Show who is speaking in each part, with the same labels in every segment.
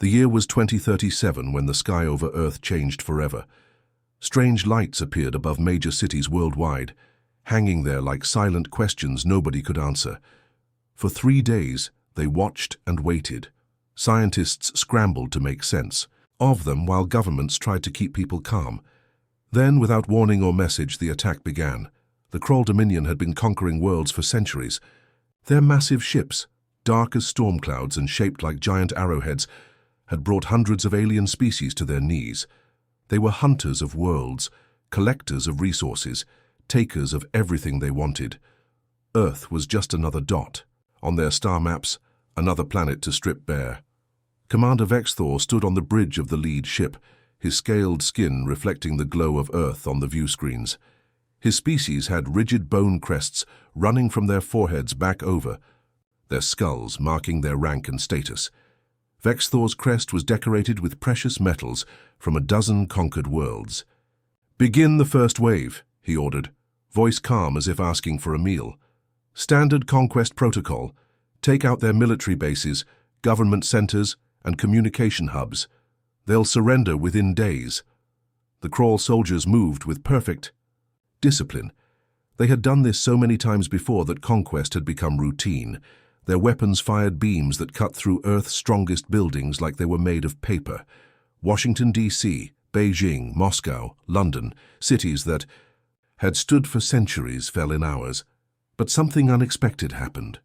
Speaker 1: The year was 2037 when the sky over Earth changed forever. Strange lights appeared above major cities worldwide, hanging there like silent questions nobody could answer. For 3 days, they watched and waited. Scientists scrambled to make sense of them while governments tried to keep people calm. Then, without warning or message, the attack began. The Krull Dominion had been conquering worlds for centuries. Their massive ships, dark as storm clouds and shaped like giant arrowheads, had brought hundreds of alien species to their knees. They were hunters of worlds, collectors of resources, takers of everything they wanted. Earth was just another dot. On their star maps, another planet to strip bare. Commander Vexthor stood on the bridge of the lead ship, his scaled skin reflecting the glow of Earth on the view screens. His species had rigid bone crests running from their foreheads back over, their skulls marking their rank and status. Vexthor's crest was decorated with precious metals from a dozen conquered worlds. "Begin the first wave," he ordered, voice calm as if asking for a meal. "Standard conquest protocol. Take out their military bases, government centers, and communication hubs. They'll surrender within days." The Krull soldiers moved with perfect discipline. They had done this so many times before that conquest had become routine. Their weapons fired beams that cut through Earth's strongest buildings like they were made of paper. Washington, D.C., Beijing, Moscow, London, cities that had stood for centuries fell in hours. But something unexpected happened.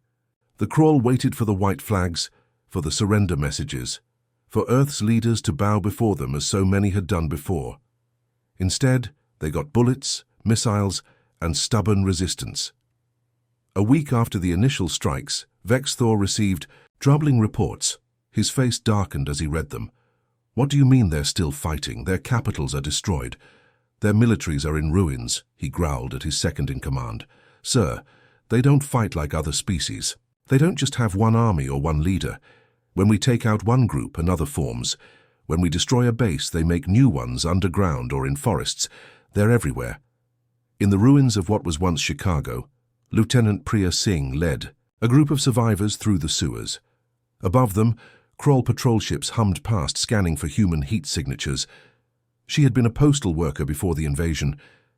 Speaker 1: The Krull waited for the white flags, for the surrender messages, for Earth's leaders to bow before them as so many had done before. Instead, they got bullets, missiles, and stubborn resistance. A week after the initial strikes, Vexthor received troubling reports. His face darkened as he read them. "What do you mean they're still fighting? Their capitals are destroyed. Their militaries are in ruins," he growled at his second-in-command. "Sir, they don't fight like other species. They don't just have one army or one leader. When we take out one group, another forms. When we destroy a base, they make new ones underground or in forests. They're everywhere." In the ruins of what was once Chicago, Lieutenant Priya Singh led a group of survivors through the sewers. Above them, Krull patrol ships hummed past, scanning for human heat signatures. She had been a postal worker before the invasion.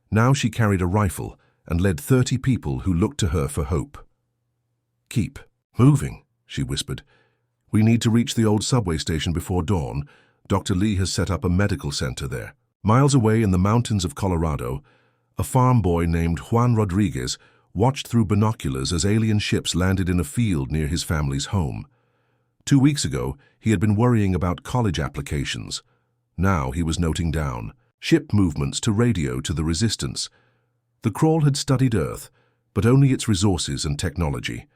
Speaker 1: Now she carried a rifle and led 30 people who looked to her for hope. "Keep moving," she whispered. "We need to reach the old subway station before dawn. Dr. Lee has set up a medical center there." Miles away in the mountains of Colorado, a farm boy named Juan Rodriguez watched through binoculars as alien ships landed in a field near his family's home. 2 weeks ago, he had been worrying about college applications. Now he was noting down ship movements to radio to the Resistance. The Krull had studied Earth, but only its resources and technology.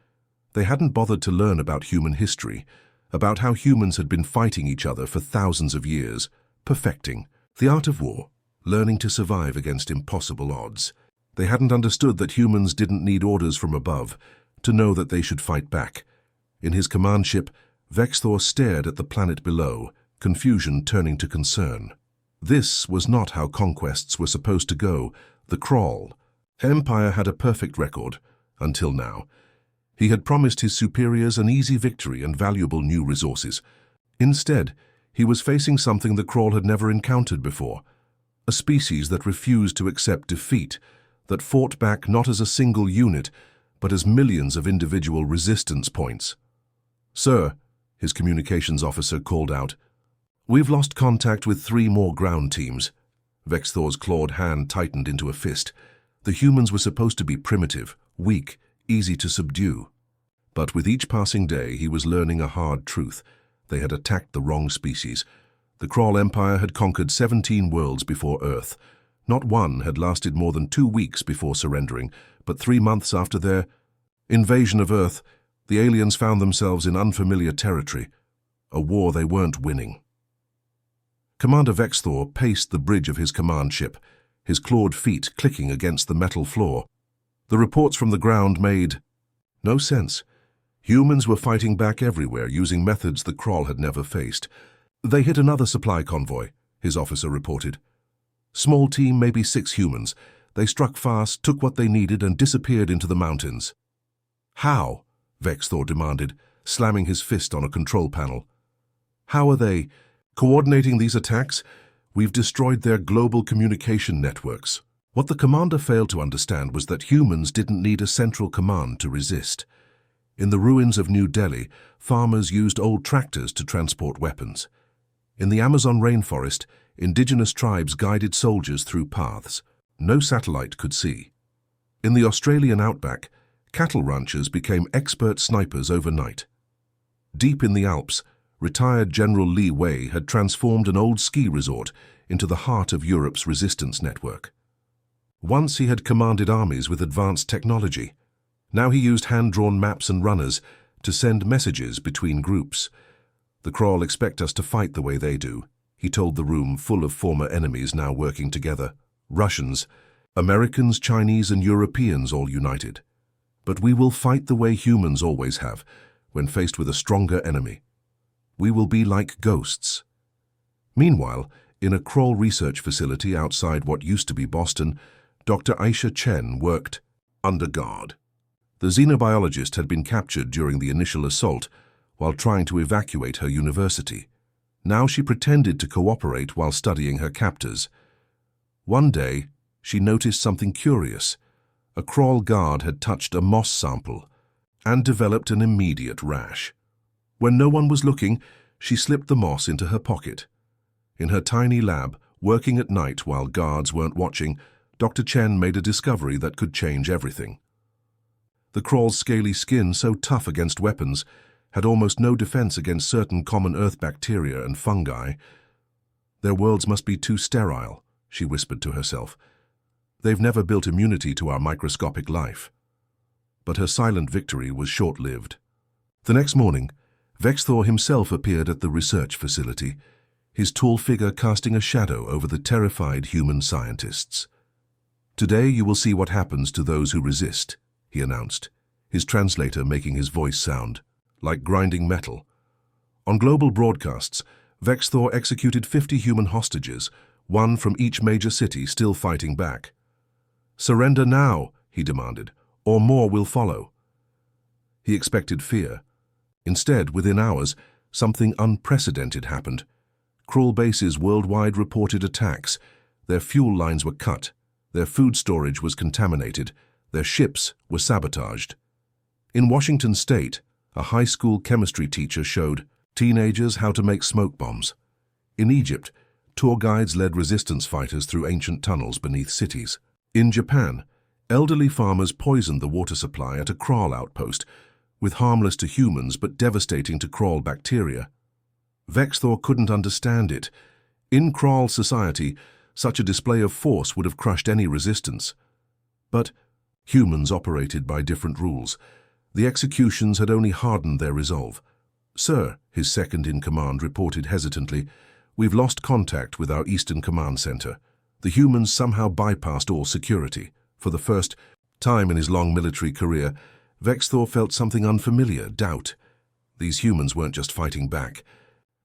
Speaker 1: They hadn't bothered to learn about human history, about how humans had been fighting each other for thousands of years, perfecting the art of war, learning to survive against impossible odds. They hadn't understood that humans didn't need orders from above to know that they should fight back. In his command ship, Vexthor stared at the planet below, confusion turning to concern. This was not how conquests were supposed to go. The Krull Empire had a perfect record, until now. He had promised his superiors an easy victory and valuable new resources. Instead, he was facing something the Krull had never encountered before, a species that refused to accept defeat, that fought back not as a single unit, but as millions of individual resistance points. "Sir," his communications officer called out, "we've lost contact with 3 more ground teams." Vexthor's clawed hand tightened into a fist. The humans were supposed to be primitive, weak, easy to subdue. But with each passing day, he was learning a hard truth. They had attacked the wrong species. The Krull Empire had conquered 17 worlds before Earth. Not one had lasted more than 2 weeks before surrendering, but 3 months after their invasion of Earth, the aliens found themselves in unfamiliar territory, a war they weren't winning. Commander Vexthor paced the bridge of his command ship, his clawed feet clicking against the metal floor. The reports from the ground made no sense. Humans were fighting back everywhere using methods the Krull had never faced. "They hit another supply convoy," his officer reported. "Small team, maybe 6 humans. They struck fast, took what they needed, and disappeared into the mountains." "How?" Vexthor demanded, slamming his fist on a control panel. How are they coordinating these attacks? We've destroyed their global communication networks. What the commander failed to understand was that humans didn't need a central command to resist. In the ruins of New Delhi, farmers used old tractors to transport weapons. In the Amazon rainforest, indigenous tribes guided soldiers through paths no satellite could see. In the Australian outback, cattle ranchers became expert snipers overnight. Deep in the Alps, retired General Li Wei had transformed an old ski resort into the heart of Europe's resistance network. Once he had commanded armies with advanced technology. Now he used hand-drawn maps and runners to send messages between groups. The Krall expect us to fight the way they do, he told the room full of former enemies now working together. Russians, Americans, Chinese and Europeans all united. But we will fight the way humans always have, when faced with a stronger enemy. We will be like ghosts. Meanwhile, in a Krall research facility outside what used to be Boston, Dr. Aisha Chen worked under guard. The xenobiologist had been captured during the initial assault while trying to evacuate her university. Now she pretended to cooperate while studying her captors. One day, she noticed something curious. A Krall guard had touched a moss sample and developed an immediate rash. When no one was looking, she slipped the moss into her pocket. In her tiny lab, working at night while guards weren't watching, Dr. Chen made a discovery that could change everything. The Krall's scaly skin, so tough against weapons, had almost no defense against certain common earth bacteria and fungi. Their worlds must be too sterile, she whispered to herself. They've never built immunity to our microscopic life. But her silent victory was short-lived. The next morning, Vexthor himself appeared at the research facility, his tall figure casting a shadow over the terrified human scientists. Today you will see what happens to those who resist, he announced, his translator making his voice sound like grinding metal. On global broadcasts, Vexthor executed 50 human hostages, one from each major city still fighting back. Surrender now, he demanded, or more will follow. He expected fear. Instead, within hours, something unprecedented happened. Krall bases worldwide reported attacks. Their fuel lines were cut. Their food storage was contaminated. Their ships were sabotaged. In Washington state, a high school chemistry teacher showed teenagers how to make smoke bombs. In Egypt, tour guides led resistance fighters through ancient tunnels beneath cities. In Japan, elderly farmers poisoned the water supply at a Krall outpost, with harmless to humans but devastating to Krall bacteria. Vexthor couldn't understand it. In Krall society, such a display of force would have crushed any resistance. But humans operated by different rules. The executions had only hardened their resolve. Sir, his second-in-command reported hesitantly, we've lost contact with our Eastern Command Center. The humans somehow bypassed all security. For the first time in his long military career, Vexthor felt something unfamiliar, doubt. These humans weren't just fighting back.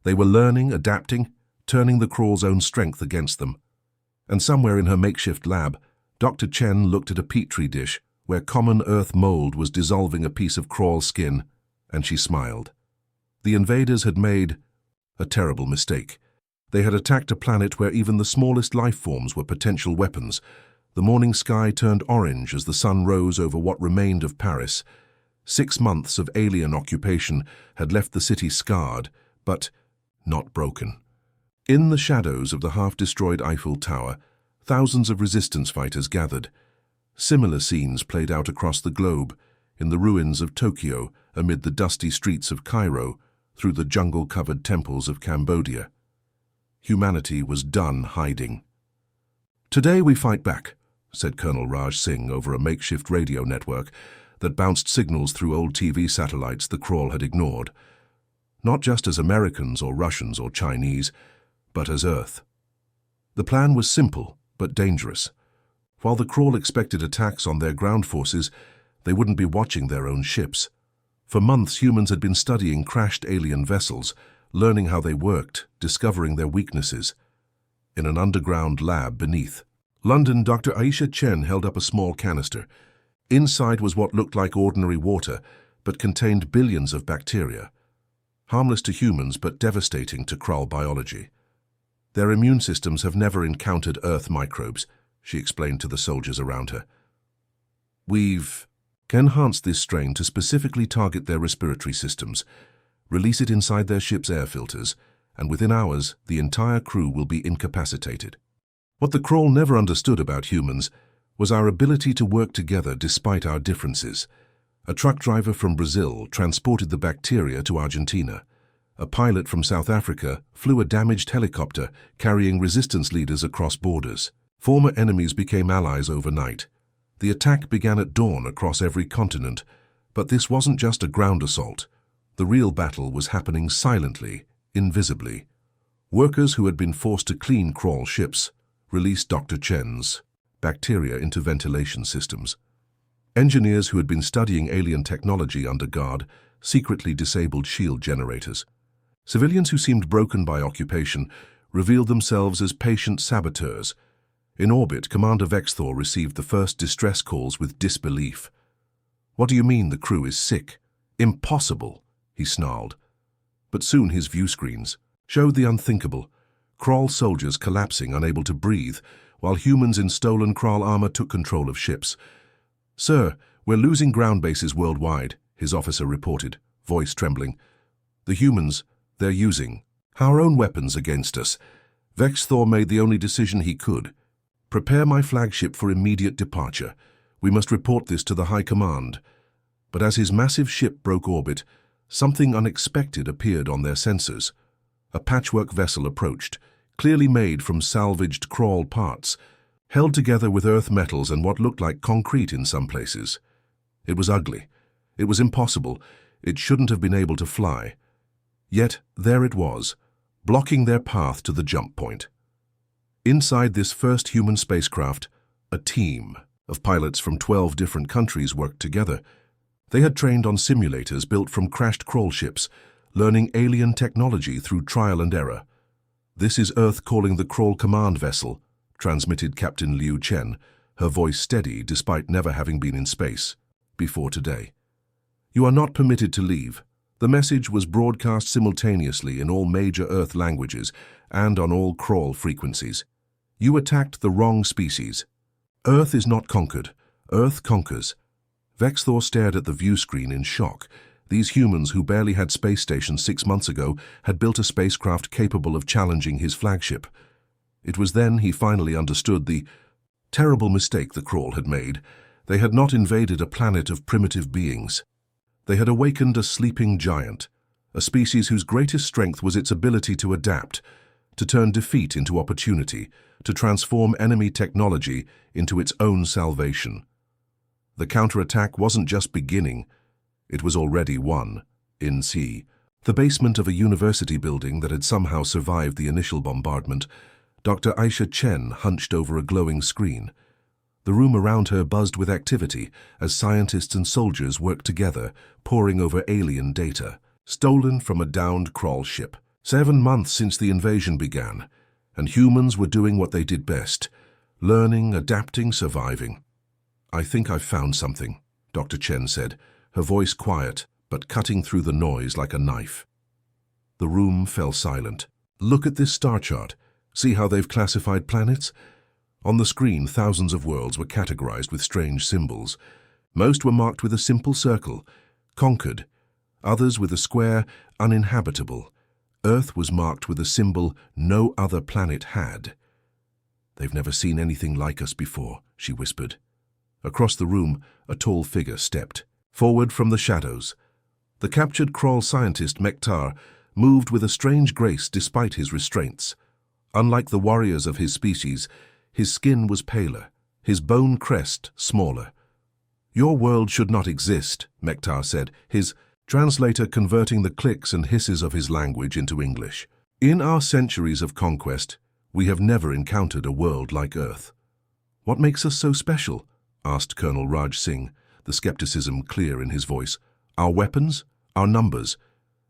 Speaker 1: They were learning, adapting, turning the Krall's own strength against them. And somewhere in her makeshift lab, Dr. Chen looked at a petri dish where common earth mold was dissolving a piece of Krall skin, and she smiled. The invaders had made a terrible mistake. They had attacked a planet where even the smallest life forms were potential weapons. The morning sky turned orange as the sun rose over what remained of Paris. 6 months of alien occupation had left the city scarred, but not broken. In the shadows of the half-destroyed Eiffel Tower, thousands of resistance fighters gathered. Similar scenes played out across the globe, in the ruins of Tokyo, amid the dusty streets of Cairo, through the jungle-covered temples of Cambodia. Humanity was done hiding. Today we fight back, said Colonel Raj Singh over a makeshift radio network that bounced signals through old TV satellites the Krall had ignored. Not just as Americans or Russians or Chinese, but as Earth. The plan was simple, but dangerous. While the Krall expected attacks on their ground forces, they wouldn't be watching their own ships. For months, humans had been studying crashed alien vessels, learning how they worked, discovering their weaknesses. In an underground lab beneath London, Dr. Aisha Chen held up a small canister. Inside was what looked like ordinary water, but contained billions of bacteria. harmless to humans but devastating to Krull biology. Their immune systems have never encountered Earth microbes, she explained to the soldiers around her. We've enhanced this strain to specifically target their respiratory systems, release it inside their ship's air filters, and within hours, the entire crew will be incapacitated. What the Krull never understood about humans was our ability to work together despite our differences. A truck driver from Brazil transported the bacteria to Argentina. A pilot from South Africa flew a damaged helicopter carrying resistance leaders across borders. Former enemies became allies overnight. The attack began at dawn across every continent, but this wasn't just a ground assault. The real battle was happening silently, invisibly. Workers who had been forced to clean Krull ships released Dr. Chen's bacteria into ventilation systems. Engineers who had been studying alien technology under guard secretly disabled shield generators. Civilians who seemed broken by occupation revealed themselves as patient saboteurs. In orbit, Commander Vexthor received the first distress calls with disbelief. "What do you mean the crew is sick?" "Impossible," he snarled. But soon his view screens showed the unthinkable. Krull soldiers collapsing, unable to breathe, while humans in stolen Krull armor took control of ships. "Sir, we're losing ground bases worldwide," his officer reported, voice trembling. "The humans, they're using our own weapons against us." Vexthor made the only decision he could. "Prepare my flagship for immediate departure. We must report this to the High Command." But as his massive ship broke orbit, something unexpected appeared on their sensors. A patchwork vessel approached, clearly made from salvaged Krull parts, held together with earth metals and what looked like concrete in some places. It was ugly. It was impossible. It shouldn't have been able to fly. Yet there it was, blocking their path to the jump point. Inside this first human spacecraft, a team of pilots from 12 different countries worked together. They had trained on simulators built from crashed Krull ships, learning alien technology through trial and error. "This is Earth calling the Krull command vessel," transmitted Captain Liu Chen, her voice steady despite never having been in space before today. "You are not permitted to leave." The message was broadcast simultaneously in all major Earth languages and on all Krull frequencies. "You attacked the wrong species. Earth is not conquered. Earth conquers." Vexthor stared at the view screen in shock. These humans who barely had space stations 6 months ago had built a spacecraft capable of challenging his flagship. It was then he finally understood the terrible mistake the Krull had made. They had not invaded a planet of primitive beings. They had awakened a sleeping giant, a species whose greatest strength was its ability to adapt, to turn defeat into opportunity, to transform enemy technology into its own salvation. The counterattack wasn't just beginning, it was already won. In the basement of a university building that had somehow survived the initial bombardment, Dr. Aisha Chen hunched over a glowing screen. The room around her buzzed with activity as scientists and soldiers worked together, poring over alien data, stolen from a downed Krull ship. 7 months since the invasion began, and humans were doing what they did best, learning, adapting, surviving. "I think I've found something," Dr. Chen said, her voice quiet but cutting through the noise like a knife. The room fell silent. "Look at this star chart. See how they've classified planets?" On the screen, thousands of worlds were categorized with strange symbols. Most were marked with a simple circle, conquered. Others with a square, uninhabitable. Earth was marked with a symbol no other planet had. "They've never seen anything like us before," she whispered. Across the room, a tall figure stepped forward from the shadows. The captured Krull scientist Mektar moved with a strange grace despite his restraints. Unlike the warriors of his species, his skin was paler, his bone crest smaller. "Your world should not exist," Mektar said, his translator converting the clicks and hisses of his language into English. "In our centuries of conquest, we have never encountered a world like Earth." "What makes us so special?" asked Colonel Raj Singh, the skepticism clear in his voice. "Our weapons? Our numbers?"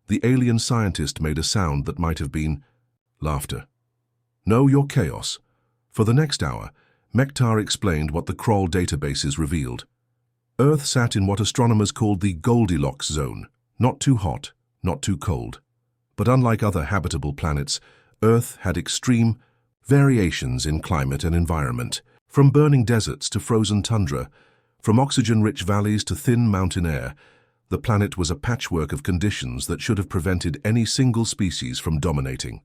Speaker 1: The alien scientist made a sound that might have been laughter. "No, your chaos." For the next hour, Mektar explained what the Krull databases revealed. Earth sat in what astronomers called the Goldilocks zone, not too hot, not too cold, But unlike other habitable planets, Earth had extreme variations in climate and environment. From burning deserts to frozen tundra, from oxygen-rich valleys to thin mountain air, the planet was a patchwork of conditions that should have prevented any single species from dominating.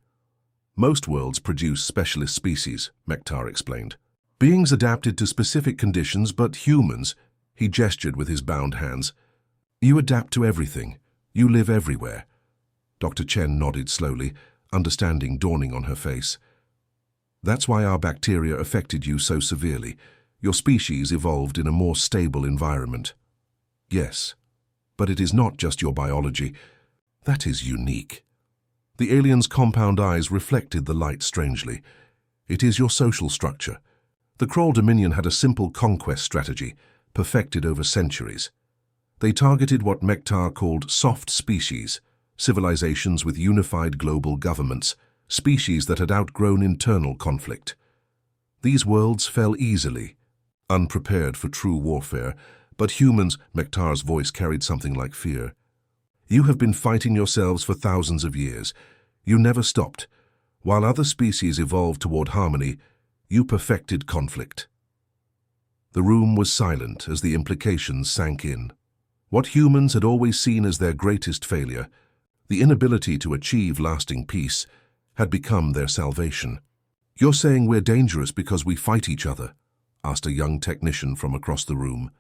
Speaker 1: Most worlds produce specialist species, Mektar explained. Beings adapted to specific conditions, but humans, he gestured with his bound hands. You adapt to everything. You live everywhere. Dr. Chen nodded slowly, understanding dawning on her face. That's why our bacteria affected you so severely. Your species evolved in a more stable environment. Yes, but it is not just your biology. That is unique. The alien's compound eyes reflected the light strangely. It is your social structure. The Kroll Dominion had a simple conquest strategy, perfected over centuries. They targeted what Mektar called soft species, civilizations with unified global governments, species that had outgrown internal conflict. These worlds fell easily, unprepared for true warfare, but humans, Mektar's voice carried something like fear. You have been fighting yourselves for thousands of years. You never stopped. While other species evolved toward harmony, you perfected conflict. The room was silent as the implications sank in. What humans had always seen as their greatest failure, the inability to achieve lasting peace, had become their salvation. You're saying we're dangerous because we fight each other? Asked a young technician from across the room.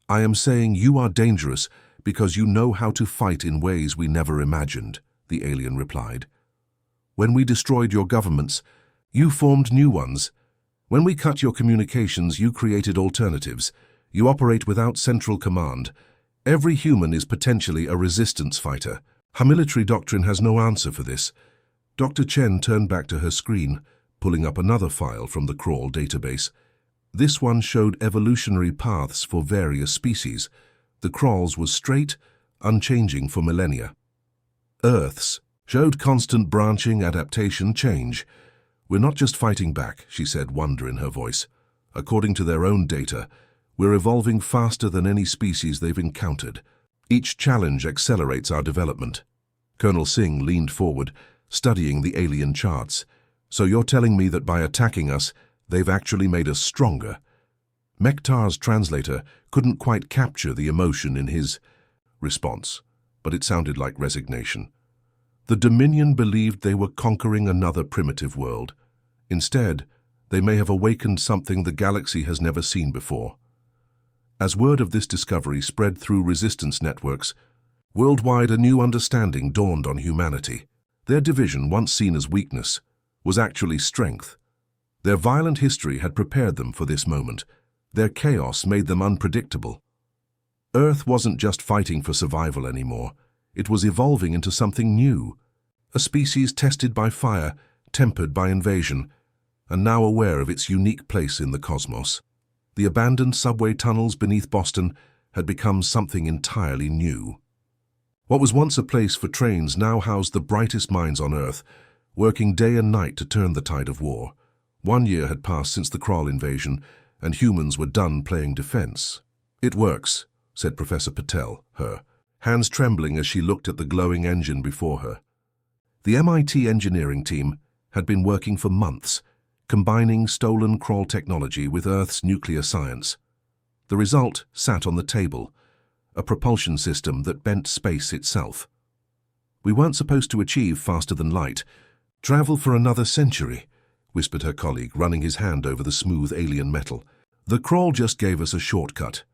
Speaker 1: I am saying you are dangerous because you know how to fight in ways we never imagined, the alien replied. When we destroyed your governments, you formed new ones. When we cut your communications, you created alternatives. You operate without central command. Every human is potentially a resistance fighter. Our military doctrine has no answer for this. Dr. Chen turned back to her screen, pulling up another file from the Kroll database. This one showed evolutionary paths for various species. The Kroll's was straight, unchanging for millennia. Earth's showed constant branching, adaptation, change. We're not just fighting back, she said, wonder in her voice. According to their own data, we're evolving faster than any species they've encountered. Each challenge accelerates our development. Colonel Singh leaned forward, studying the alien charts. So you're telling me that by attacking us, they've actually made us stronger? Mektar's translator couldn't quite capture the emotion in his response, but it sounded like resignation. The Dominion believed they were conquering another primitive world. Instead, they may have awakened something the galaxy has never seen before. As word of this discovery spread through resistance networks, worldwide a new understanding dawned on humanity. Their division, once seen as weakness, was actually strength. Their violent history had prepared them for this moment. Their chaos made them unpredictable. Earth wasn't just fighting for survival anymore. It was evolving into something new, a species tested by fire, tempered by invasion, and now aware of its unique place in the cosmos. The abandoned subway tunnels beneath Boston had become something entirely new. What was once a place for trains now housed the brightest minds on Earth, working day and night to turn the tide of war. 1 year had passed since the Kroll invasion, and humans were done playing defense. It works, said Professor Patel, her hands trembling as she looked at the glowing engine before her. The MIT engineering team had been working for months, combining stolen Kroll technology with Earth's nuclear science. The result sat on the table, a propulsion system that bent space itself. We weren't supposed to achieve faster than light. Travel for another century, whispered her colleague, running his hand over the smooth alien metal. The Kroll just gave us a shortcut.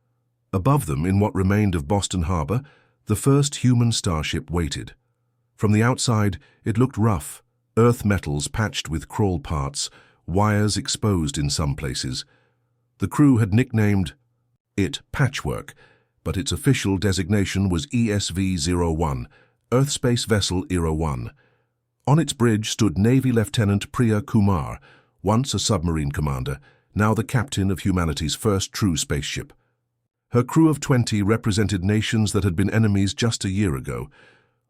Speaker 1: Above them, in what remained of Boston Harbor, the first human starship waited. From the outside, it looked rough, earth metals patched with Kroll parts, wires exposed in some places. The crew had nicknamed it Patchwork, but its official designation was ESV-01, Earth Space Vessel Era 1. On its bridge stood Navy Lieutenant Priya Kumar, once a submarine commander, now the captain of humanity's first true spaceship. Her crew of 20 represented nations that had been enemies just a year ago.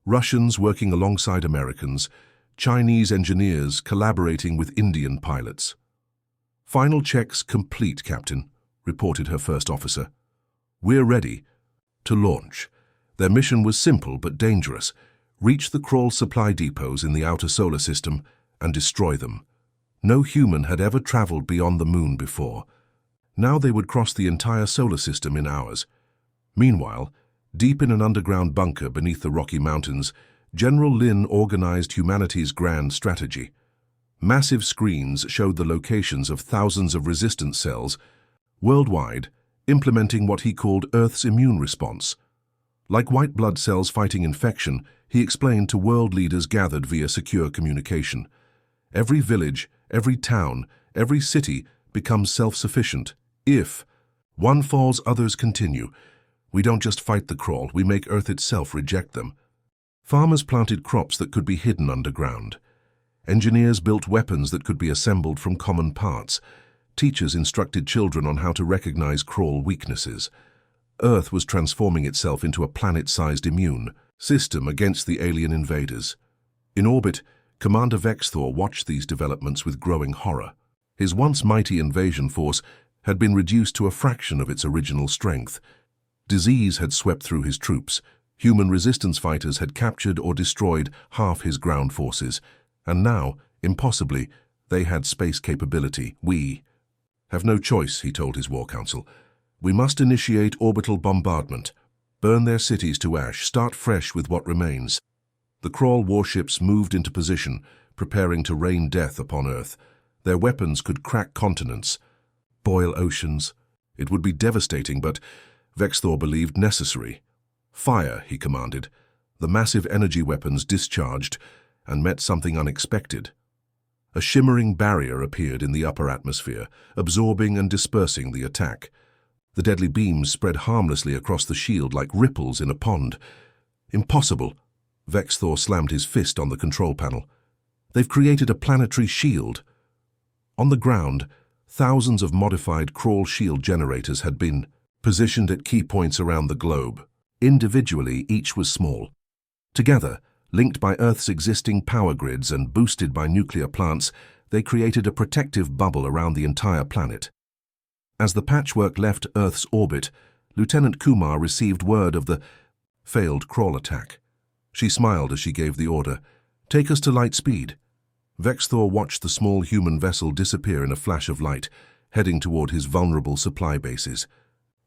Speaker 1: Russians working alongside Americans, Chinese engineers collaborating with Indian pilots. Final checks complete, Captain, reported her first officer. We're ready to launch. Their mission was simple but dangerous: reach the Krawl supply depots in the outer solar system, and destroy them. No human had ever traveled beyond the moon before. Now they would cross the entire solar system in hours. Meanwhile, deep in an underground bunker beneath the Rocky Mountains, General Lin organized humanity's grand strategy. Massive screens showed the locations of thousands of resistance cells worldwide, implementing what he called Earth's immune response. Like white blood cells fighting infection, he explained to world leaders gathered via secure communication. Every village, every town, every city becomes self-sufficient. If one falls, others continue. We don't just fight the Krawl, we make Earth itself reject them. Farmers planted crops that could be hidden underground. Engineers built weapons that could be assembled from common parts. Teachers instructed children on how to recognize Krawl weaknesses. Earth was transforming itself into a planet-sized immune system against the alien invaders. In orbit, Commander Vexthor watched these developments with growing horror. His once mighty invasion force had been reduced to a fraction of its original strength. Disease had swept through his troops. Human resistance fighters had captured or destroyed half his ground forces. And now, impossibly, they had space capability. We have no choice, he told his war council. We must initiate orbital bombardment, burn their cities to ash, start fresh with what remains. The Krawl warships moved into position, preparing to rain death upon Earth. Their weapons could crack continents, boil oceans. It would be devastating, but Vexthor believed necessary. Fire, he commanded. The massive energy weapons discharged and met something unexpected. A shimmering barrier appeared in the upper atmosphere, absorbing and dispersing the attack. The deadly beams spread harmlessly across the shield like ripples in a pond. Impossible. Vexthor slammed his fist on the control panel. They've created a planetary shield. On the ground, thousands of modified Krawl shield generators had been positioned at key points around the globe. Individually, each was small. Together, linked by Earth's existing power grids and boosted by nuclear plants, they created a protective bubble around the entire planet. As the patchwork left Earth's orbit, Lieutenant Kumar received word of the failed Krawl attack. She smiled as she gave the order, "Take us to light speed." Vexthor watched the small human vessel disappear in a flash of light, heading toward his vulnerable supply bases.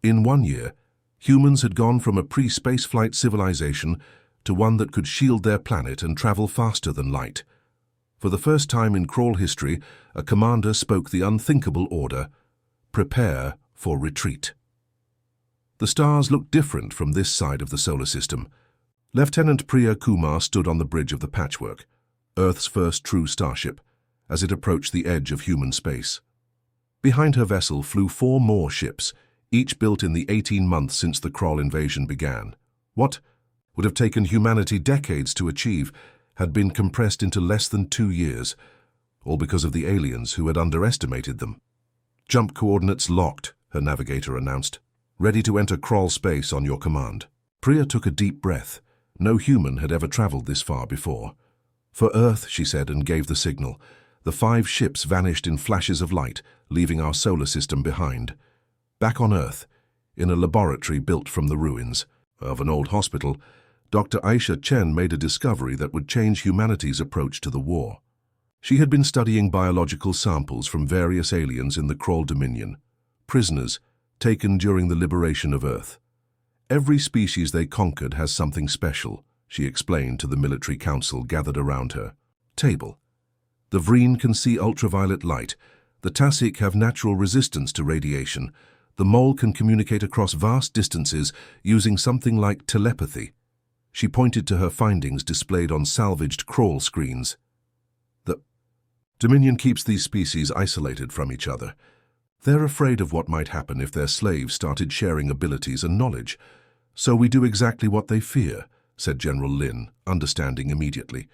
Speaker 1: In 1 year, humans had gone from a pre-spaceflight civilization to one that could shield their planet and travel faster than light. For the first time in Krawl history, a commander spoke the unthinkable order, "Prepare for retreat." The stars looked different from this side of the solar system. Lieutenant Priya Kumar stood on the bridge of the Patchwork, Earth's first true starship, as it approached the edge of human space. Behind her vessel flew 4 more ships, each built in the 18 months since the Krawl invasion began. What would have taken humanity decades to achieve had been compressed into less than 2 years, all because of the aliens who had underestimated them. "Jump coordinates locked," her navigator announced. "Ready to enter Krawl space on your command." Priya took a deep breath. No human had ever traveled this far before. "For Earth," she said, and gave the signal. The 5 ships vanished in flashes of light, leaving our solar system behind. Back on Earth, in a laboratory built from the ruins of an old hospital, Dr. Aisha Chen made a discovery that would change humanity's approach to the war. She had been studying biological samples from various aliens in the Krawl Dominion, prisoners taken during the liberation of Earth. "Every species they conquered has something special," she explained to the military council gathered around her. Table. The Vreen can see ultraviolet light. The Tasik have natural resistance to radiation. The Mole can communicate across vast distances using something like telepathy. She pointed to her findings displayed on salvaged Krawl screens. The Dominion keeps these species isolated from each other. They're afraid of what might happen if their slaves started sharing abilities and knowledge. "So we do exactly what they fear," said General Lin, understanding immediately.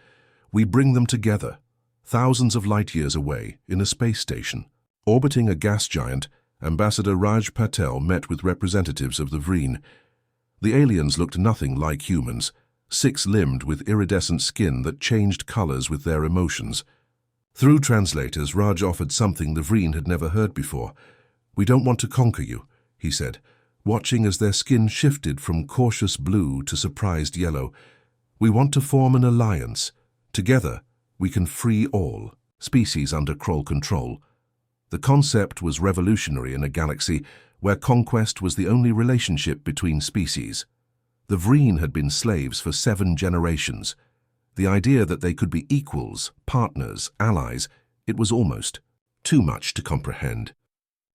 Speaker 1: "We bring them together, thousands of light years away, in a space station." Orbiting a gas giant, Ambassador Raj Patel met with representatives of the Vreen. The aliens looked nothing like humans, 6-limbed with iridescent skin that changed colors with their emotions. Through translators, Raj offered something the Vreen had never heard before. "We don't want to conquer you," he said, watching as their skin shifted from cautious blue to surprised yellow. We want to form an alliance. Together, we can free all species under Kroll control. The concept was revolutionary in a galaxy where conquest was the only relationship between species. The Vreen had been slaves for 7 generations. The idea that they could be equals, partners, allies, it was almost too much to comprehend.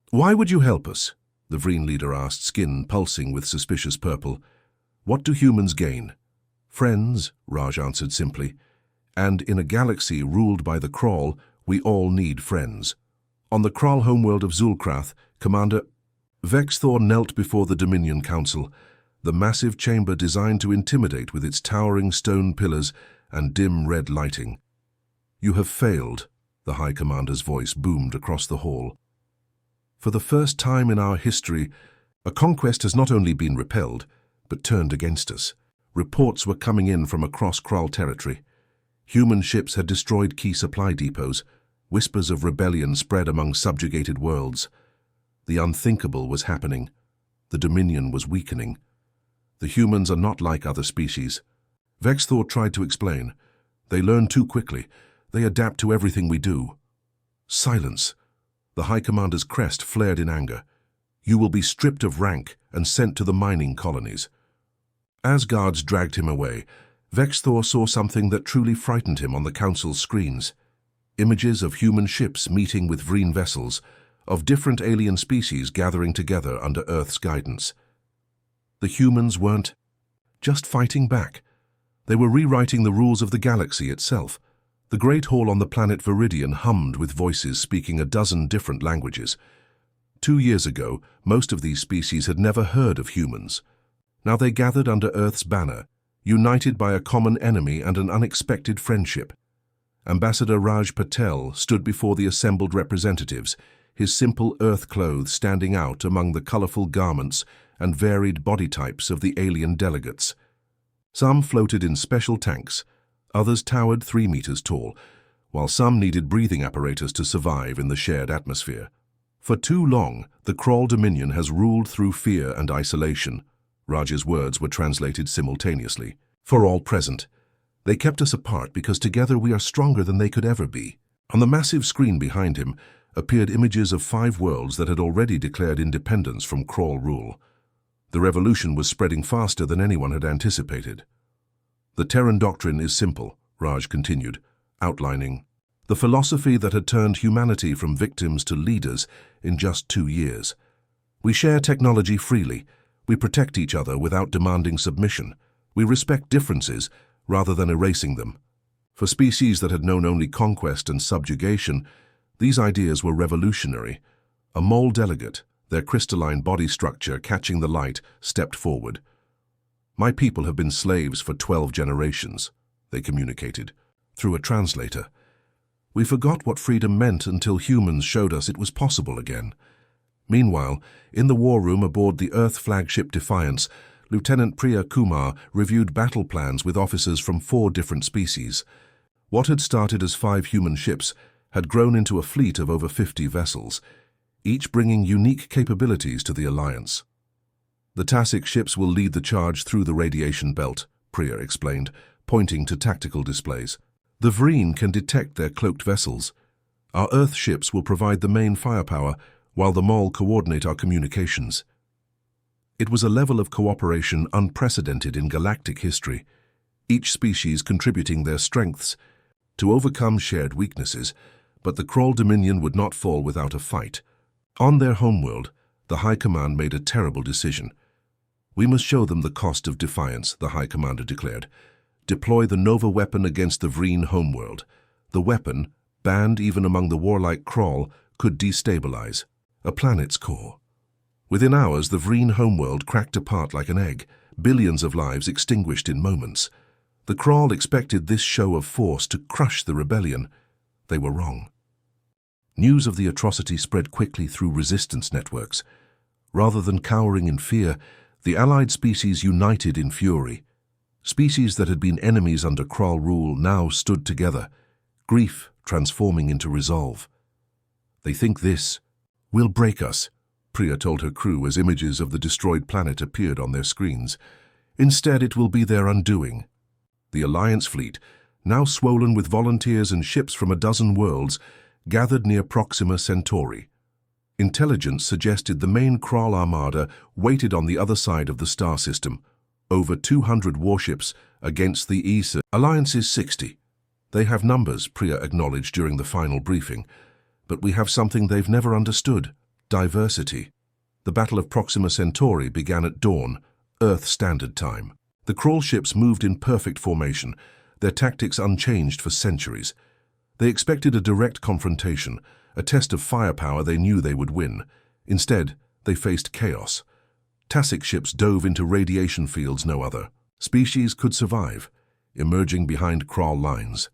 Speaker 1: "Why would you help us?" the Vreen leader asked, skin pulsing with suspicious purple. "What do humans gain?" "Friends," Raj answered simply. "And in a galaxy ruled by the Kroll, we all need friends." On the Kroll homeworld of Zulkrath, Commander Vexthor knelt before the Dominion Council, the massive chamber designed to intimidate with its towering stone pillars and dim red lighting. "You have failed," the High Commander's voice boomed across the hall. "For the first time in our history, a conquest has not only been repelled, but turned against us." Reports were coming in from across Kroll territory. Human ships had destroyed key supply depots. Whispers of rebellion spread among subjugated worlds. The unthinkable was happening. The Dominion was weakening. "The humans are not like other species," Vexthor tried to explain. "They learn too quickly. They adapt to everything we do." "Silence!" The High Commander's crest flared in anger. "You will be stripped of rank and sent to the mining colonies." As guards dragged him away, Vexthor saw something that truly frightened him on the Council's screens. Images of human ships meeting with Vreen vessels, of different alien species gathering together under Earth's guidance. The humans weren't just fighting back. They were rewriting the rules of the galaxy itself. The Great Hall on the planet Viridian hummed with voices speaking a dozen different languages. 2 years ago, most of these species had never heard of humans. Now they gathered under Earth's banner, united by a common enemy and an unexpected friendship. Ambassador Raj Patel stood before the assembled representatives, his simple Earth clothes standing out among the colorful garments and varied body types of the alien delegates. Some floated in special tanks, others towered 3 meters tall, while some needed breathing apparatus to survive in the shared atmosphere. "For too long, the Kroll Dominion has ruled through fear and isolation." Raj's words were translated simultaneously. "For all present. They kept us apart because together we are stronger than they could ever be." On the massive screen behind him appeared images of 5 worlds that had already declared independence from Kroll rule. The revolution was spreading faster than anyone had anticipated. "The Terran doctrine is simple," Raj continued, outlining the philosophy that had turned humanity from victims to leaders in just 2 years. "We share technology freely. We protect each other without demanding submission. We respect differences rather than erasing them." For species that had known only conquest and subjugation, these ideas were revolutionary. A mole delegate, their crystalline body structure catching the light, stepped forward. "My people have been slaves for 12 generations, they communicated, through a translator. "We forgot what freedom meant until humans showed us it was possible again." Meanwhile, in the war room aboard the Earth flagship Defiance, Lieutenant Priya Kumar reviewed battle plans with officers from 4 different species. What had started as 5 human ships had grown into a fleet of over 50 vessels, each bringing unique capabilities to the Alliance. "The Tasic ships will lead the charge through the radiation belt," Priya explained, pointing to tactical displays. "The Vreen can detect their cloaked vessels. Our Earth ships will provide the main firepower, while the Mole coordinate our communications." It was a level of cooperation unprecedented in galactic history, each species contributing their strengths to overcome shared weaknesses, but the Kroll Dominion would not fall without a fight. On their homeworld, the High Command made a terrible decision. "We must show them the cost of defiance," the High Commander declared. "Deploy the Nova weapon against the Vreen homeworld. The weapon, banned even among the warlike Kroll, could destabilize a planet's core." Within hours, the Vreen homeworld cracked apart like an egg, billions of lives extinguished in moments. The Kroll expected this show of force to crush the rebellion. They were wrong. News of the atrocity spread quickly through resistance networks. Rather than cowering in fear, the allied species united in fury. Species that had been enemies under Kroll rule now stood together, grief transforming into resolve. "They think this will break us," Priya told her crew as images of the destroyed planet appeared on their screens. "Instead, it will be their undoing." The Alliance fleet, now swollen with volunteers and ships from a dozen worlds, gathered near Proxima Centauri. Intelligence suggested the main Krull armada waited on the other side of the star system, over 200 warships against the ESA. Alliance's 60. They have numbers, Priya acknowledged during the final briefing, but we have something they've never understood: diversity. The Battle of Proxima Centauri began at dawn, Earth Standard Time. The Krull ships moved in perfect formation, their tactics unchanged for centuries. They expected a direct confrontation, a test of firepower they knew they would win. Instead, they faced chaos. Tasic ships dove into radiation fields no other species could survive, emerging behind Krull lines.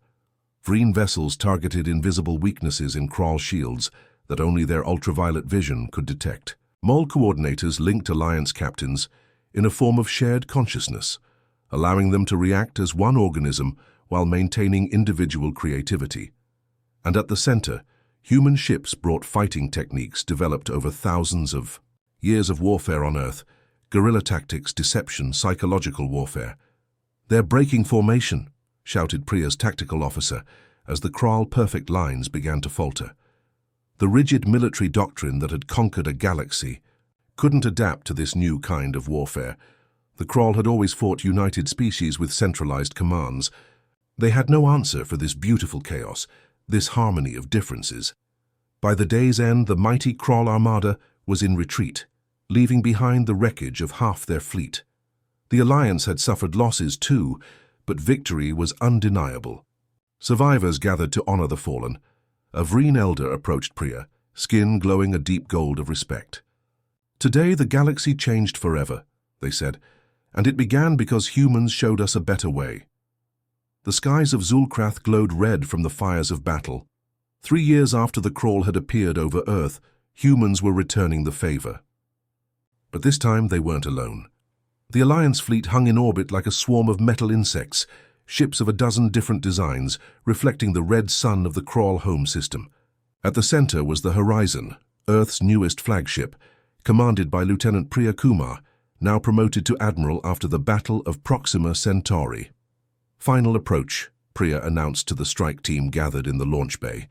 Speaker 1: Vreen vessels targeted invisible weaknesses in Krull shields that only their ultraviolet vision could detect. Mole coordinators linked Alliance captains in a form of shared consciousness, allowing them to react as one organism while maintaining individual creativity. And at the center, human ships brought fighting techniques developed over thousands of years of warfare on Earth: guerrilla tactics, deception, psychological warfare. "They're breaking formation," shouted Priya's tactical officer as the Krull perfect lines began to falter. The rigid military doctrine that had conquered a galaxy couldn't adapt to this new kind of warfare. The Krull had always fought united species with centralized commands. They had no answer for this beautiful chaos, this harmony of differences. By the day's end, the mighty Krull armada was in retreat, leaving behind the wreckage of half their fleet. The Alliance had suffered losses too, but victory was undeniable. Survivors gathered to honor the fallen. A Vreen elder approached Priya, skin glowing a deep gold of respect. "Today the galaxy changed forever," they said, "and it began because humans showed us a better way." The skies of Zulkrath glowed red from the fires of battle. 3 years after the Krull had appeared over Earth, humans were returning the favor. But this time they weren't alone. The Alliance fleet hung in orbit like a swarm of metal insects, ships of a dozen different designs, reflecting the red sun of the Krull home system. At the center was the Horizon, Earth's newest flagship, commanded by Lieutenant Priya Kumar, now promoted to Admiral after the Battle of Proxima Centauri. "Final approach," Priya announced to the strike team gathered in the launch bay.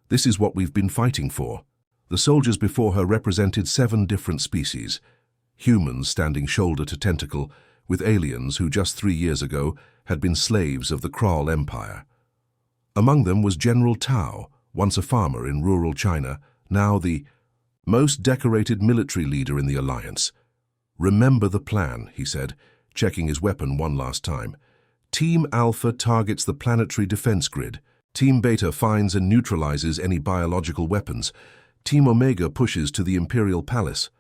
Speaker 1: "This is what we've been fighting for." The soldiers before her represented 7 different species. Humans standing shoulder to tentacle with aliens who just 3 years ago had been slaves of the Krull Empire. Among them was General Tao, once a farmer in rural China, now the most decorated military leader in the Alliance. "Remember the plan," he said, checking his weapon one last time. "Team Alpha targets the planetary defense grid. Team Beta finds and neutralizes any biological weapons. Team Omega pushes to the Imperial Palace."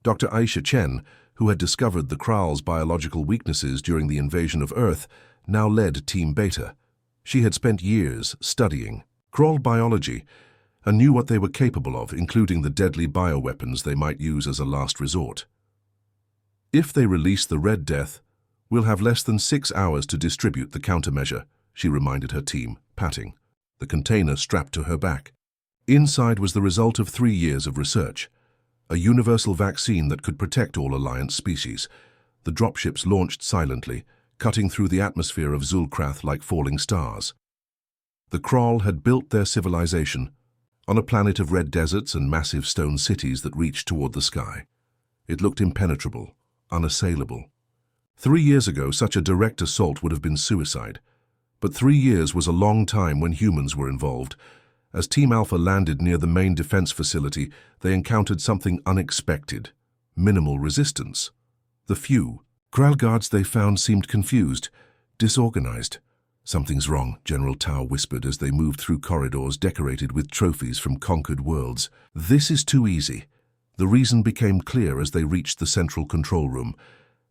Speaker 1: Dr. Aisha Chen, who had discovered the Krull's biological weaknesses during the invasion of Earth, now led Team Beta. She had spent years studying Krull biology and knew what they were capable of, including the deadly bioweapons they might use as a last resort. "If they release the Red Death, we'll have less than 6 hours to distribute the countermeasure," she reminded her team, patting the container strapped to her back. Inside was the result of 3 years of research. A universal vaccine that could protect all Alliance species. The dropships launched silently, cutting through the atmosphere of Zulkrath like falling stars. The Krull had built their civilization on a planet of red deserts and massive stone cities that reached toward the sky. It looked impenetrable, unassailable. 3 years ago, such a direct assault would have been suicide. But 3 years was a long time when humans were involved. As Team Alpha landed near the main defense facility, they encountered something unexpected: minimal resistance. The few Krull guards they found seemed confused, disorganized. "Something's wrong," General Tao whispered as they moved through corridors decorated with trophies from conquered worlds. "This is too easy." The reason became clear as they reached the central control room.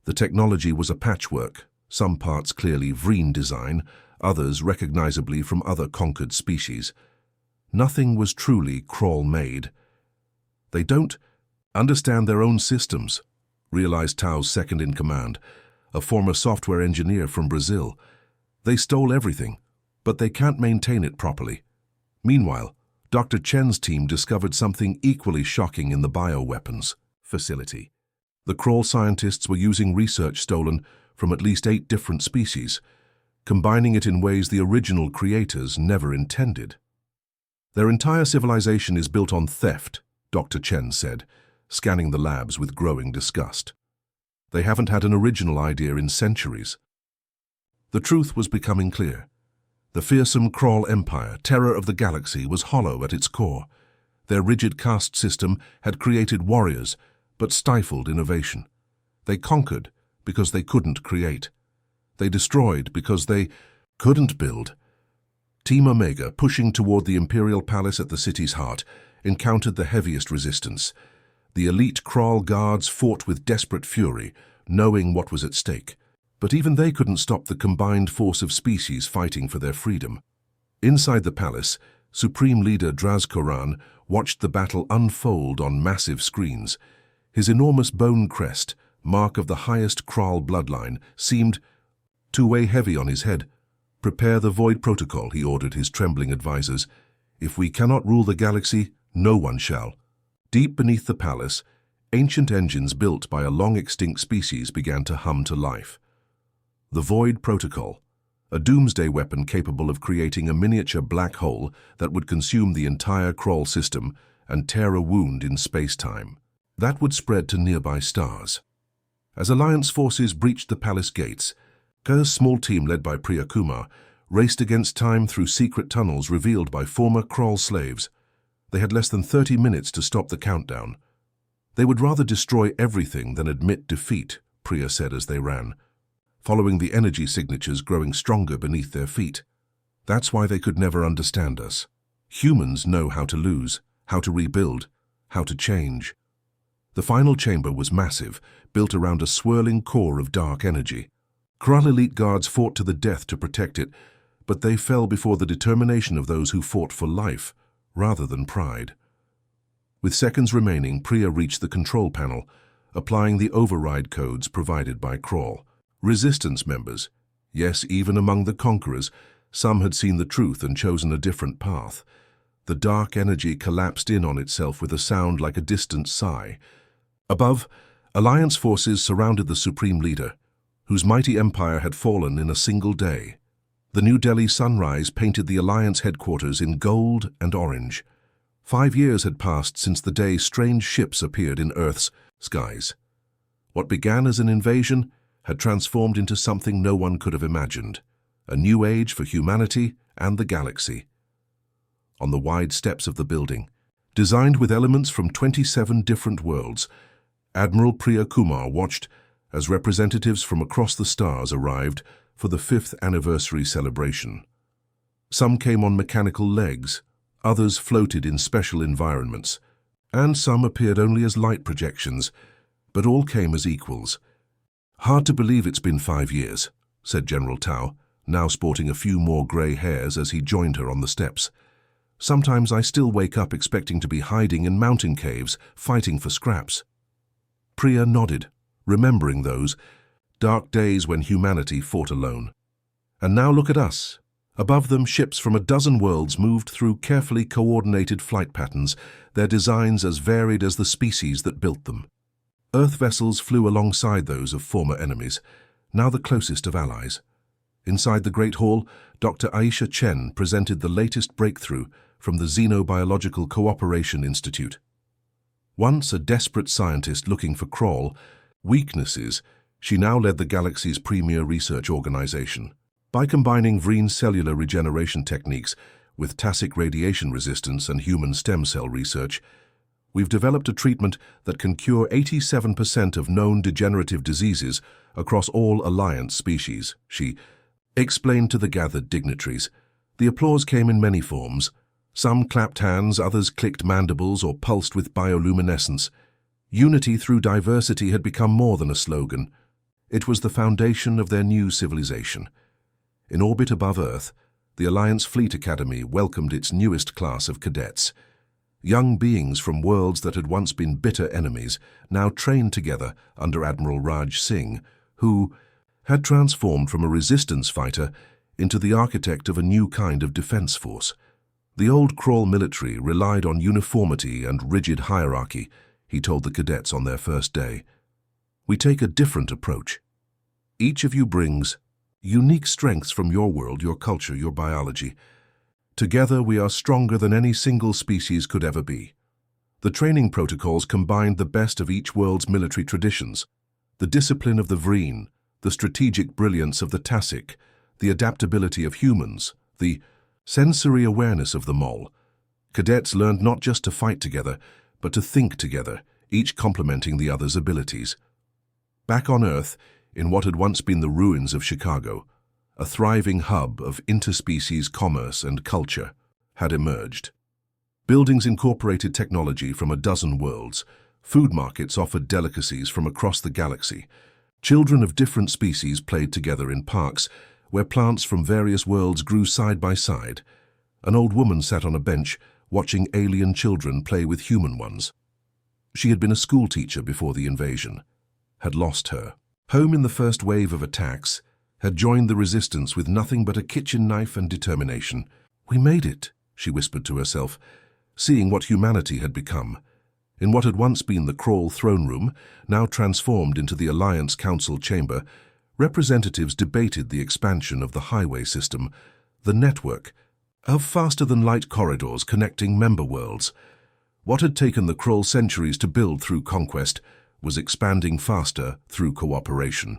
Speaker 1: The technology was a patchwork, some parts clearly Vreen design, others recognizably from other conquered species. Nothing was truly Krull-made. "They don't understand their own systems," realized Tao's second-in-command, a former software engineer from Brazil. "They stole everything, but they can't maintain it properly." Meanwhile, Dr. Chen's team discovered something equally shocking in the bioweapons facility. The Krull scientists were using research stolen from at least 8 different species. combining it in ways the original creators never intended. Their entire civilization is built on theft, Dr. Chen said, scanning the labs with growing disgust. They haven't had an original idea in centuries. The truth was becoming clear. The fearsome Krull Empire, terror of the galaxy, was hollow at its core. Their rigid caste system had created warriors, but stifled innovation. They conquered because they couldn't create. They destroyed because they couldn't build. Team Omega, pushing toward the Imperial Palace at the city's heart, encountered the heaviest resistance. The elite Krull guards fought with desperate fury, knowing what was at stake. But even they couldn't stop the combined force of species fighting for their freedom. Inside the palace, Supreme Leader Draz Koran watched the battle unfold on massive screens. His enormous bone crest, mark of the highest Krull bloodline, seemed to weigh heavy on his head. "Prepare the Void Protocol," he ordered his trembling advisors. "If we cannot rule the galaxy, no one shall." Deep beneath the palace, ancient engines built by a long-extinct species began to hum to life. The Void Protocol, a doomsday weapon capable of creating a miniature black hole that would consume the entire Krull system and tear a wound in space-time. That would spread to nearby stars. As Alliance forces breached the palace gates, Kerr's small team led by Priya Kumar raced against time through secret tunnels revealed by former Krull slaves. They had less than 30 minutes to stop the countdown. They would rather destroy everything than admit defeat, Priya said as they ran, following the energy signatures growing stronger beneath their feet. That's why they could never understand us. Humans know how to lose, how to rebuild, how to change. The final chamber was massive, built around a swirling core of dark energy. Krull elite guards fought to the death to protect it, but they fell before the determination of those who fought for life, rather than pride. With seconds remaining, Priya reached the control panel, applying the override codes provided by Krull. Resistance members, yes, even among the conquerors, some had seen the truth and chosen a different path. The dark energy collapsed in on itself with a sound like a distant sigh. Above, Alliance forces surrounded the Supreme Leader, whose mighty empire had fallen in a single day. The New Delhi sunrise painted the Alliance headquarters in gold and orange. 5 years had passed since the day strange ships appeared in Earth's skies. What began as an invasion had transformed into something no one could have imagined, a new age for humanity and the galaxy. On the wide steps of the building, designed with elements from 27 different worlds, Admiral Priya Kumar watched as representatives from across the stars arrived for the 5th anniversary celebration. Some came on mechanical legs, others floated in special environments, and some appeared only as light projections, but all came as equals. "Hard to believe it's been 5 years," said General Tao, now sporting a few more grey hairs as he joined her on the steps. "Sometimes I still wake up expecting to be hiding in mountain caves, fighting for scraps." Priya nodded, remembering those dark days when humanity fought alone. And now look at us. Above them, ships from a dozen worlds moved through carefully coordinated flight patterns, their designs as varied as the species that built them. Earth vessels flew alongside those of former enemies, now the closest of allies. Inside the Great Hall, Dr. Aisha Chen presented the latest breakthrough from the Xenobiological Cooperation Institute. Once a desperate scientist looking for Krull weaknesses, she now led the galaxy's premier research organization. By combining Vreen's cellular regeneration techniques with Tasic radiation resistance and human stem cell research, we've developed a treatment that can cure 87% of known degenerative diseases across all Alliance species, she explained to the gathered dignitaries. The applause came in many forms. Some clapped hands, others clicked mandibles or pulsed with bioluminescence. Unity through diversity had become more than a slogan. It was the foundation of their new civilization. In orbit above Earth, the Alliance Fleet Academy welcomed its newest class of cadets. Young beings from worlds that had once been bitter enemies now trained together under Admiral Raj Singh, who had transformed from a resistance fighter into the architect of a new kind of defense force. The old Krull military relied on uniformity and rigid hierarchy, he told the cadets on their first day. We take a different approach. Each of you brings Unique strengths from your world, your culture, your biology. Together we are stronger than any single species could ever be. The training protocols combined the best of each world's military traditions. The discipline of the Vreen, the strategic brilliance of the Tasik, the adaptability of humans, the sensory awareness of the Mole. Cadets learned not just to fight together, but to think together, each complementing the other's abilities. Back on Earth, in what had once been the ruins of Chicago, a thriving hub of interspecies commerce and culture had emerged. Buildings incorporated technology from a dozen worlds. Food markets offered delicacies from across the galaxy. Children of different species played together in parks, where plants from various worlds grew side by side. An old woman sat on a bench, watching alien children play with human ones. She had been a schoolteacher before the invasion, had lost her home in the first wave of attacks, had joined the resistance with nothing but a kitchen knife and determination. "We made it," she whispered to herself, seeing what humanity had become. In what had once been the Crawl throne room, now transformed into the Alliance Council chamber, representatives debated the expansion of the highway system, the network of faster-than-light corridors connecting member worlds. What had taken the Crawl centuries to build through conquest was expanding faster through cooperation.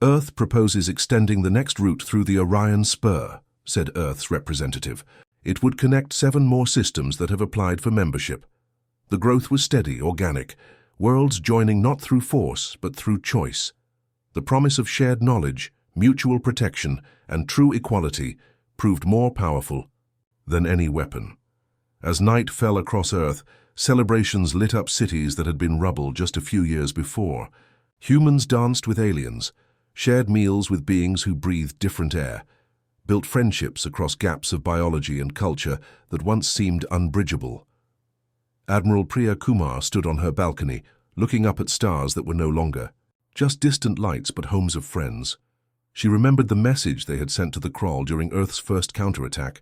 Speaker 1: "Earth proposes extending the next route through the Orion Spur," said Earth's representative. "It would connect 7 more systems that have applied for membership." The growth was steady, organic, worlds joining not through force, but through choice. The promise of shared knowledge, mutual protection, and true equality proved more powerful than any weapon. As night fell across Earth, celebrations lit up cities that had been rubble just a few years before. Humans danced with aliens, shared meals with beings who breathed different air, built friendships across gaps of biology and culture that once seemed unbridgeable. Admiral Priya Kumar stood on her balcony, looking up at stars that were no longer just distant lights but homes of friends. She remembered the message they had sent to the Crawl during Earth's first counterattack.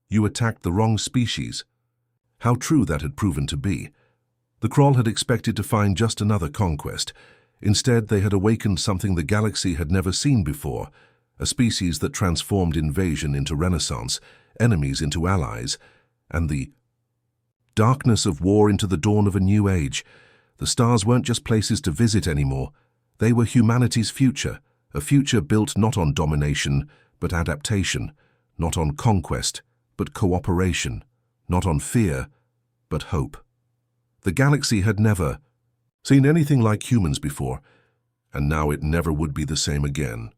Speaker 1: "You attacked the wrong species." How true that had proven to be. The Crawl had expected to find just another conquest. Instead, they had awakened something the galaxy had never seen before, a species that transformed invasion into renaissance, enemies into allies, and the darkness of war into the dawn of a new age. The stars weren't just places to visit anymore. They were humanity's future, a future built not on domination, but adaptation, not on conquest, but cooperation, not on fear, but hope. The galaxy had never seen anything like humans before, and now it never would be the same again.